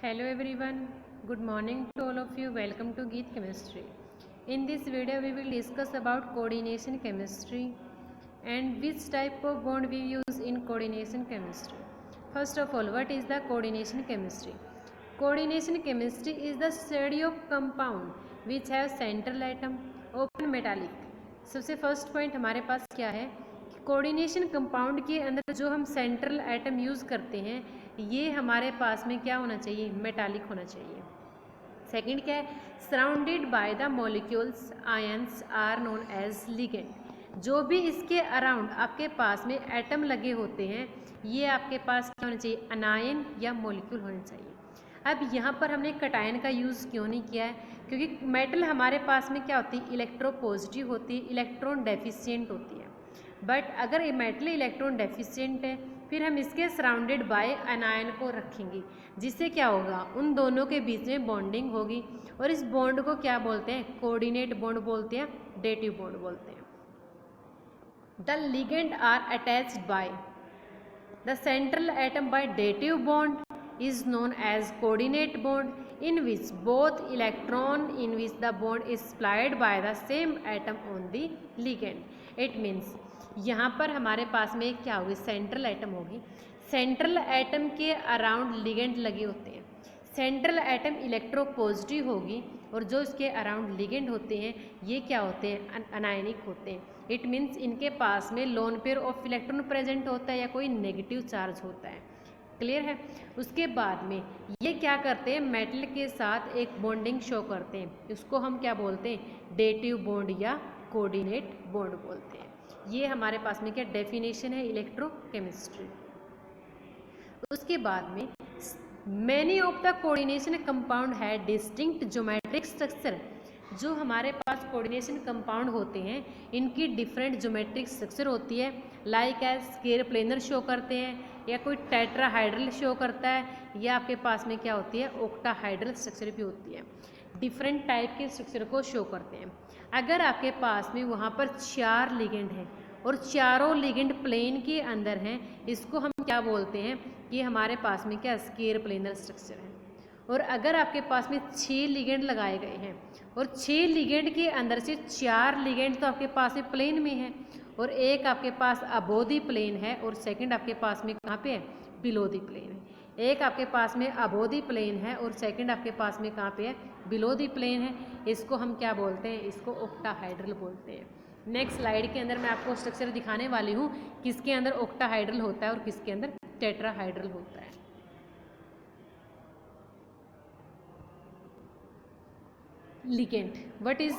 Hello everyone, good morning to all of you. Welcome to Geet Chemistry. In this video we will discuss about coordination chemistry and which type of bond we use in coordination chemistry. First of all, what is the coordination chemistry? Coordination chemistry is the study of compound which have central atom, open metallic. सबसे first point हमारे पास क्या है, coordination compound के अंदर जो हम central atom use करते हैं ये हमारे पास में क्या होना चाहिए, मेटालिक होना चाहिए। सेकंड क्या है, surrounded by the molecules ions are known as ligand. जो भी इसके अराउंड आपके पास में एटम लगे होते हैं ये आपके पास क्या होना चाहिए, अनायन या मॉलिक्यूल होना चाहिए। अब यहाँ पर हमने कटायन का यूज़ क्यों नहीं किया है, क्योंकि मेटल हमारे पास में क्या होती है, इलेक्ट्रोपॉजिटिव होती है, इलेक्ट्रॉन डेफिशिएंट होती है। बट अगर ये मेटल इलेक्ट्रॉन डेफिशिएंट है फिर हम इसके सराउंडेड बाय अनायन को रखेंगे, जिससे क्या होगा, उन दोनों के बीच में बॉन्डिंग होगी और इस बॉन्ड को क्या बोलते हैं, कोऑर्डिनेट बॉन्ड बोलते हैं, डेटिव बॉन्ड बोलते हैं। The ligand are attached by the central atom by dative bond is known as coordinate bond in which both electron in which the bond is supplied by the same atom on the ligand. It means यहाँ पर हमारे पास में क्या होगी, central atom होगी, central atom के around ligand लगे होते हैं, सेंट्रल एटम इलेक्ट्रोपॉजिटिव होगी और जो इसके अराउंड लिगेंड होते हैं ये क्या होते हैं, अनायनिक होते हैं। इट मीन्स इनके पास में lone pair of electron present होता है या कोई नेगेटिव चार्ज होता है। क्लियर है। उसके बाद में ये क्या करते हैं, मेटल के साथ एक बॉन्डिंग शो करते हैं, उसको हम क्या बोलते हैं, डेटिव बॉन्ड या कोऑर्डिनेट बॉन्ड बोलते हैं। ये हमारे पास में क्या डेफिनेशन है इलेक्ट्रोकेमिस्ट्री। उसके बाद में many of the coordination compound है डिस्टिंक्ट ज्योमेट्रिक स्ट्रक्चर। जो हमारे पास कोऑर्डिनेशन कंपाउंड होते हैं इनकी डिफरेंट ज्योमेट्रिक स्ट्रक्चर होती है, like as square planar show करते हैं या कोई टेट्राहाइड्रल शो करता है या आपके पास में क्या होती है, ऑक्टाहाइड्रल स्ट्रक्चर भी होती है। डिफरेंट टाइप के स्ट्रक्चर को शो करते हैं। अगर आपके पास में वहाँ पर 4 लिगेंड हैं और चारों लिगेंड प्लेन के अंदर हैं, इसको हम क्या बोलते हैं कि हमारे पास में क्या स्क्वायर प्लेनर स्ट्रक्चर है। और अगर आपके पास में 6 लिगेंड लगाए गए हैं और 6 लिगेंड के अंदर से 4 लिगेंड तो आपके पास में प्लेन में है और एक आपके पास अबोव द प्लेन है और सेकंड आपके पास में कहाँ पे है, बिलो द प्लेन है। एक आपके पास में अबोव द प्लेन है और सेकंड आपके पास में कहाँ पे है, बिलो द प्लेन है। इसको हम क्या बोलते हैं, इसको ऑक्टाहाइड्रल बोलते हैं। नेक्स्ट स्लाइड के अंदर मैं आपको स्ट्रक्चर दिखाने वाली हूँ किसके अंदर ऑक्टाहाइड्रल होता है और किसके अंदर टेट्राहाइड्रल होता है। Ligand. What is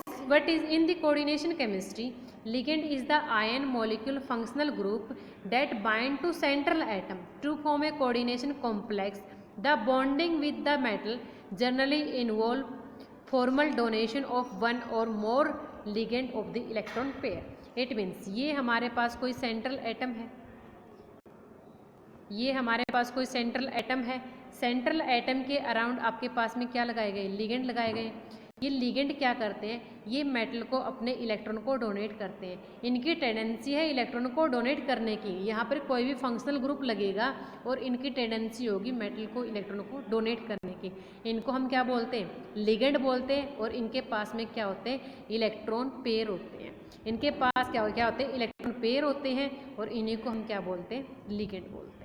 in the coordination chemistry? Ligand is the ion molecule functional group that bind to central atom to form a coordination complex. The bonding with the metal generally involve formal donation of one or more ligand of the electron pair. It means ये हमारे पास कोई central atom है, ये हमारे पास कोई central atom है, central atom के around आपके पास में क्या लगाए गए, लिगेंड लगाए गए। ये लिगेंड क्या करते हैं, ये मेटल को अपने इलेक्ट्रॉन को डोनेट करते हैं। इनकी टेंडेंसी है इलेक्ट्रॉन को डोनेट करने की। यहाँ पर कोई भी फंक्शनल ग्रुप लगेगा और इनकी टेंडेंसी होगी मेटल को इलेक्ट्रॉन को डोनेट करने की। इनको हम क्या बोलते हैं, लिगेंड बोलते हैं। और इनके पास में क्या होते हैं, इलेक्ट्रॉन पेयर होते हैं। इनके पास क्या होते हैं, इलेक्ट्रॉन पेयर होते हैं और इन्हीं को हम क्या बोलते हैं, लिगेंड बोलते हैं।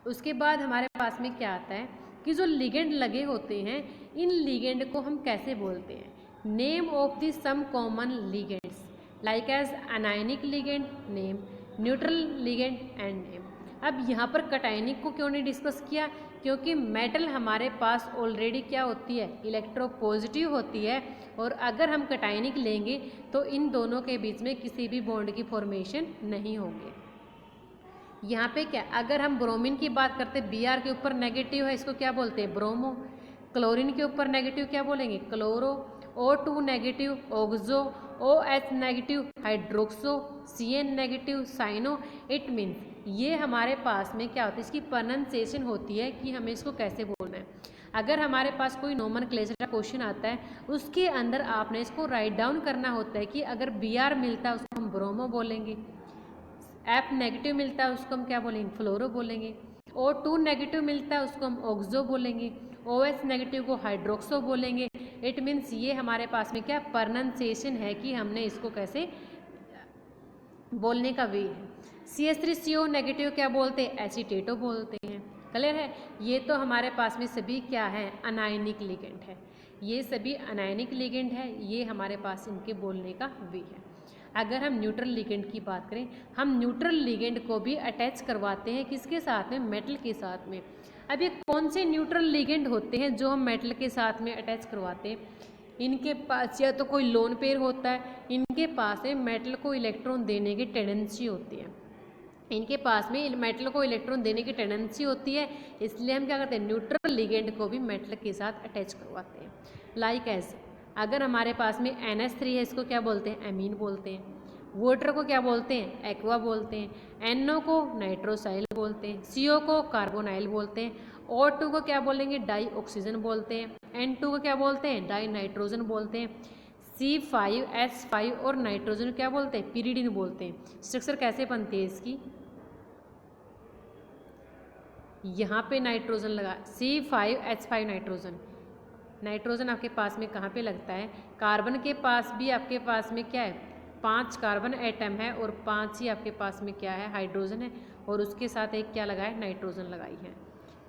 उसके बाद हमारे पास में क्या आता है कि जो लिगेंड लगे होते हैं इन लिगेंड को हम कैसे बोलते हैं, name of the some common ligands like as anionic ligand name, neutral ligand and name. अब यहाँ पर कटायनिक को क्यों नहीं डिस्कस किया, क्योंकि मेटल हमारे पास ऑलरेडी क्या होती है, इलेक्ट्रोपॉजिटिव होती है और अगर हम कटायनिक लेंगे तो इन दोनों के बीच में किसी भी बॉन्ड की फॉर्मेशन नहीं होगी। यहाँ पे क्या, अगर हम ब्रोमीन की बात करते हैं, Br के ऊपर नेगेटिव है, इसको क्या बोलते हैं, ब्रोमो। क्लोरीन के ऊपर नेगेटिव क्या बोलेंगे, chloro. O2 negative, oxo. OH negative, hydroxo. Cn negative, cyano. It means ये हमारे पास में क्या होता है, इसकी प्रोनाउंसिएशन होती है कि हमें इसको कैसे बोलना है। अगर हमारे पास कोई नोमेनक्लेचर का क्वेश्चन आता है उसके अंदर आपने इसको राइट डाउन करना होता है कि अगर Br मिलता है उसको हम ब्रोमो बोलेंगे, F नेगेटिव मिलता है उसको हम क्या बोलेंगे, फ्लोरो बोलेंगे। O2 नेगेटिव मिलता है उसको हम ऑक्सो बोलेंगे, OH नेगेटिव को हाइड्रोक्सो बोलेंगे। इट मीन्स ये हमारे पास में क्या प्रोनाउंसिएशन है कि हमने इसको कैसे बोलने का वे है। CH3CO नेगेटिव क्या बोलते हैं, एसीटेटो बोलते हैं। क्लियर है। ये तो हमारे पास में सभी क्या है, अनायनिक लिगेंड है, ये सभी अनायनिक लिगेंड है, ये हमारे पास इनके बोलने का वे है। अगर हम न्यूट्रल लिगेंड की बात करें, हम न्यूट्रल लिगेंड को भी अटैच करवाते हैं किसके साथ में, मेटल के साथ में। अब ये कौन से न्यूट्रल लिगेंड होते हैं जो हम मेटल के साथ में अटैच करवाते हैं, इनके पास या तो कोई लोन पेयर होता है, इनके पास में मेटल को इलेक्ट्रॉन देने की टेंडेंसी होती है, इनके पास में मेटल को इलेक्ट्रॉन देने की टेंडेंसी होती है, इसलिए हम क्या करते हैं, न्यूट्रल लिगेंड को भी मेटल के साथ अटैच करवाते हैं। लाइक एज अगर हमारे पास में NH3 है, इसको क्या बोलते हैं, एमीन बोलते हैं। वाटर को क्या बोलते हैं, एक्वा बोलते हैं। NO को नाइट्रोसाइल बोलते हैं। CO को कार्बोनाइल बोलते हैं। O2 को क्या बोलेंगे, डाई ऑक्सीजन बोलते हैं। N2 को क्या बोलते हैं, डाई नाइट्रोजन बोलते हैं। C5H5 और नाइट्रोजन क्या बोलते हैं, पिरिडिन बोलते हैं। स्ट्रक्चर कैसे बनती है इसकी, यहाँ पे नाइट्रोजन लगा, C5H5 नाइट्रोजन, नाइट्रोजन आपके पास में कहाँ पे लगता है, कार्बन के पास भी आपके पास में क्या है, 5 कार्बन एटम है और 5 ही आपके पास में क्या है, हाइड्रोजन है, और उसके साथ एक क्या लगा है, नाइट्रोजन लगाई है।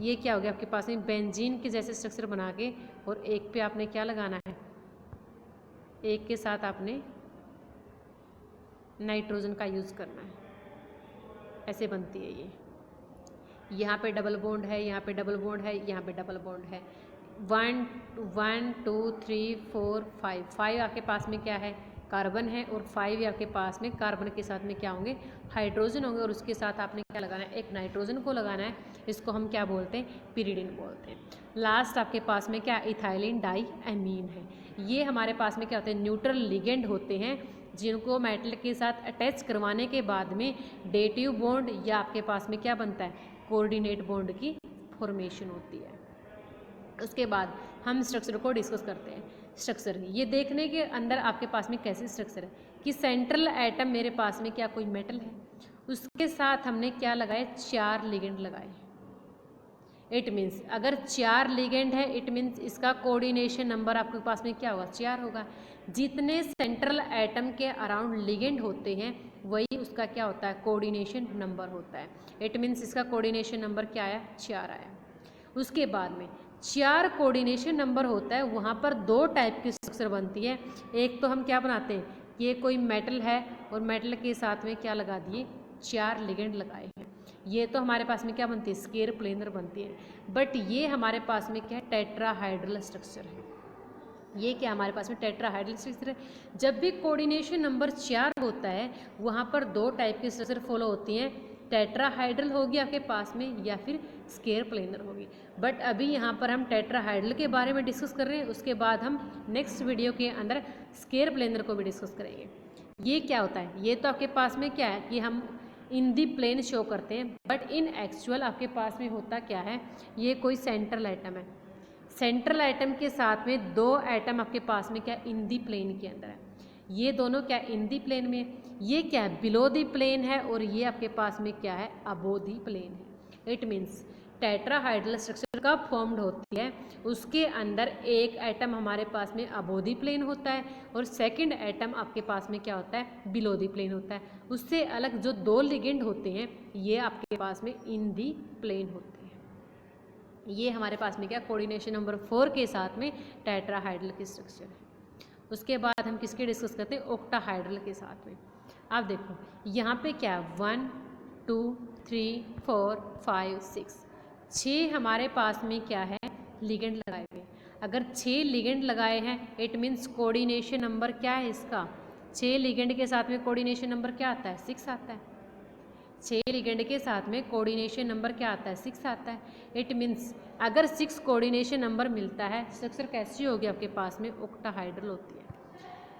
ये क्या हो गया आपके पास में, बेंजीन के जैसे स्ट्रक्चर बना के, और एक पे आपने क्या लगाना है, एक के साथ आपने नाइट्रोजन का यूज़ करना है, ऐसे बनती है ये। यहाँ पे डबल बॉन्ड है, यहाँ पे डबल बॉन्ड है, यहाँ पे डबल बॉन्ड है। 1 2 3 4 5 आपके पास में क्या है, कार्बन है, और 5 आपके पास में कार्बन के साथ में क्या होंगे, हाइड्रोजन होंगे, और उसके साथ आपने क्या लगाना है, एक नाइट्रोजन को लगाना है, इसको हम क्या बोलते हैं, पिरिडिन बोलते हैं। लास्ट आपके पास में क्या, इथाइलिन डाई एमीन है। ये हमारे पास में क्या होते हैं, न्यूट्रल लिगेंड होते हैं, जिनको मेटल के साथ अटैच करवाने के बाद में डेटिव बॉन्ड या आपके पास में क्या बनता है, कोऑर्डिनेट बॉन्ड की फॉर्मेशन होती है। उसके बाद हम स्ट्रक्चर को डिस्कस करते हैं। स्ट्रक्चर ये देखने के अंदर आपके पास में कैसे स्ट्रक्चर है कि सेंट्रल एटम मेरे पास में क्या कोई मेटल है, उसके साथ हमने क्या लगाए, 4 लिगेंड लगाए। इट मीन्स अगर 4 लिगेंड है, इट मीन्स इसका कोऑर्डिनेशन नंबर आपके पास में क्या होगा, 4 होगा। जितने सेंट्रल एटम के अराउंड लिगेंड होते हैं वही उसका क्या होता है, कोऑर्डिनेशन नंबर होता है। इट मीन्स इसका कोऑर्डिनेशन नंबर क्या आया, 4 आया। उसके बाद में 4 कोऑर्डिनेशन नंबर होता है, वहाँ पर 2 टाइप की स्ट्रक्चर बनती है। एक तो हम क्या बनाते हैं, ये कोई मेटल है और मेटल के साथ में क्या लगा दिए, 4 लिगेंड लगाए हैं, ये तो हमारे पास में क्या बनती है, स्केर प्लेनर बनती है। बट ये हमारे पास में क्या है, टेट्राहाइड्रल स्ट्रक्चर है। ये क्या हमारे पास में टेट्राहाइड्रल स्ट्रक्चर है। जब भी कोऑर्डिनेशन नंबर 4 होता है, वहाँ पर 2 टाइप की स्ट्रक्चर फॉलो होती हैं, टेट्राहाइड्रल होगी आपके पास में या फिर स्केर प्लेनर होगी। बट अभी यहाँ पर हम टेट्राहाइड्रल के बारे में डिस्कस कर रहे हैं, उसके बाद हम नेक्स्ट वीडियो के अंदर स्केर प्लेनर को भी डिस्कस करेंगे। ये क्या होता है, ये तो आपके पास में क्या है कि हम इन दी प्लेन शो करते हैं, बट इन एक्चुअल आपके पास में होता क्या है, ये कोई सेंट्रल एटम है, सेंट्रल एटम के साथ में 2 एटम आपके पास में क्या इन दी प्लेन के अंदर है, ये दोनों क्या इन दी प्लेन में, ये क्या है, बिलो दी प्लेन है, और ये आपके पास में क्या है, अबो दी प्लेन है। इट मीन्स टेट्राहाइड्रल स्ट्रक्चर कब फॉर्म्ड होती है, उसके अंदर एक एटम हमारे पास में अबो दी प्लेन होता है, और सेकंड एटम आपके पास में क्या होता है, बिलो दी प्लेन होता है। उससे अलग जो 2 लिगेंड होते हैं, ये आपके पास में इन दी प्लेन होते हैं। ये हमारे पास में क्या, कोऑर्डिनेशन नंबर 4 के साथ में टेट्राहाइड्रल की स्ट्रक्चर है। उसके बाद हम किसके डिस्कस करते हैं, ऑक्टाहाइड्रल के साथ में। आप देखो यहाँ पे क्या, 1 2 3 4 5 6 हमारे पास में क्या है, लिगेंड लगाए हुए। अगर 6 लिगेंड लगाए हैं, इट मीन्स कोऑर्डिनेशन नंबर क्या है इसका, 6 लिगेंड के साथ में कोऑर्डिनेशन नंबर क्या आता है, 6 आता है। 6 लिगेंड के साथ में कोऑर्डिनेशन नंबर क्या आता है, 6 आता है। इट मीन्स अगर 6 कोऑर्डिनेशन नंबर मिलता है, स्ट्रक्चर कैसी होगी आपके पास में, ऑक्टाहाइड्रल होती है।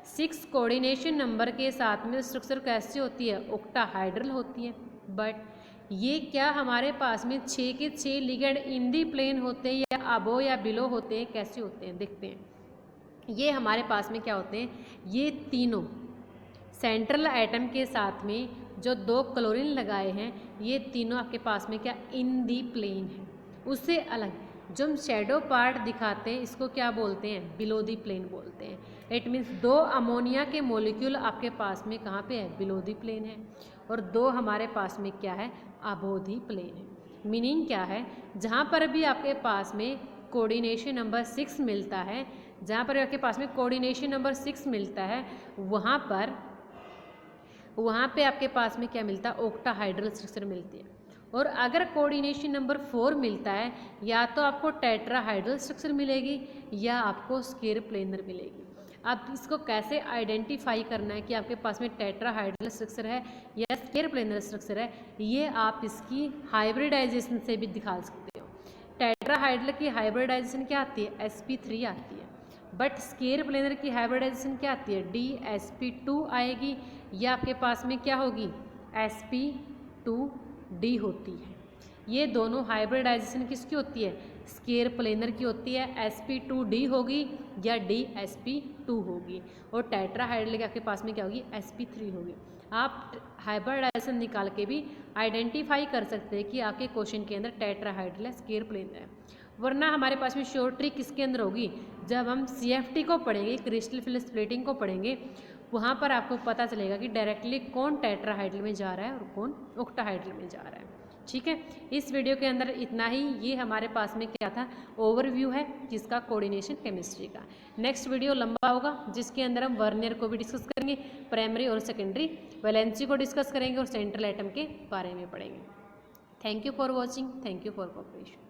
6 कोऑर्डिनेशन नंबर के साथ में स्ट्रक्चर कैसी होती है, ऑक्टाहाइड्रल होती है। बट ये क्या हमारे पास में 6 के 6 लिगेंड इन दी प्लेन होते हैं या अबो या बिलो होते हैं, कैसे होते हैं देखते हैं। ये हमारे पास में क्या होते हैं, ये तीनों सेंट्रल एटम के साथ में जो 2 क्लोरीन लगाए हैं ये तीनों आपके पास में क्या इन दी प्लेन है। उससे अलग जो हम शेडो पार्ट दिखाते हैं इसको क्या बोलते हैं, बिलो दी प्लेन बोलते हैं। इट मीन्स 2 अमोनिया के मॉलिक्यूल आपके पास में कहाँ पे है, बिलो दी प्लेन है, और 2 हमारे पास में क्या है, अबो दी प्लेन है। मीनिंग क्या है, जहाँ पर भी आपके पास में कोऑर्डिनेशन नंबर 6 मिलता है, जहाँ पर आपके पास में कोऑर्डिनेशन नंबर 6 मिलता है वहाँ पे आपके पास में क्या मिलता है, ऑक्टाहाइड्रल स्ट्रक्चर मिलती है। और अगर कोऑर्डिनेशन नंबर 4 मिलता है या तो आपको टेट्राहाइड्रल स्ट्रक्चर मिलेगी या आपको स्क्वायर प्लेनर मिलेगी। अब इसको कैसे आइडेंटिफाई करना है कि आपके पास में टेट्राहाइड्रल स्ट्रक्चर है या स्क्वायर प्लेनर स्ट्रक्चर है, ये आप इसकी हाइब्रिडाइजेशन से भी दिखा सकते हो। टेट्राहाइड्रल की हाइब्रिडाइजेशन क्या आती है, sp3 आती है, बट स्क्वायर प्लेनर की हाइब्रिडाइजेशन क्या आती है, dsp2 आएगी, या आपके पास में क्या होगी, sp2d होती है। ये दोनों हाइब्रिडाइजेशन किसकी होती है, स्क्वायर प्लेनर की होती है, sp2d होगी या dsp2 होगी, और टेट्राहाइड्रल के आपके पास में क्या होगी, sp3 होगी। आप हाइब्रिडाइजेशन निकाल के भी आइडेंटिफाई कर सकते हैं कि आपके क्वेश्चन के अंदर टेट्राहाइड्रल है, स्क्वायर प्लेनर है। वरना हमारे पास में शॉर्ट ट्रिक किसके अंदर होगी, जब हम CFT को पढ़ेंगे, क्रिस्टल फिल स्प्लिटिंग को पढ़ेंगे, वहाँ पर आपको पता चलेगा कि डायरेक्टली कौन टेट्राहाइड्रल में जा रहा है और कौन ऑक्टाहाइड्रल में जा रहा है। ठीक है, इस वीडियो के अंदर इतना ही। ये हमारे पास में क्या था, ओवरव्यू है किसका, कोऑर्डिनेशन केमिस्ट्री का। नेक्स्ट वीडियो लंबा होगा जिसके अंदर हम वर्नियर को भी डिस्कस करेंगे, प्राइमरी और सेकेंडरी वैलेंसी को डिस्कस करेंगे और सेंट्रल एटम के बारे में पढ़ेंगे। Thank you for watching, thank you for cooperation.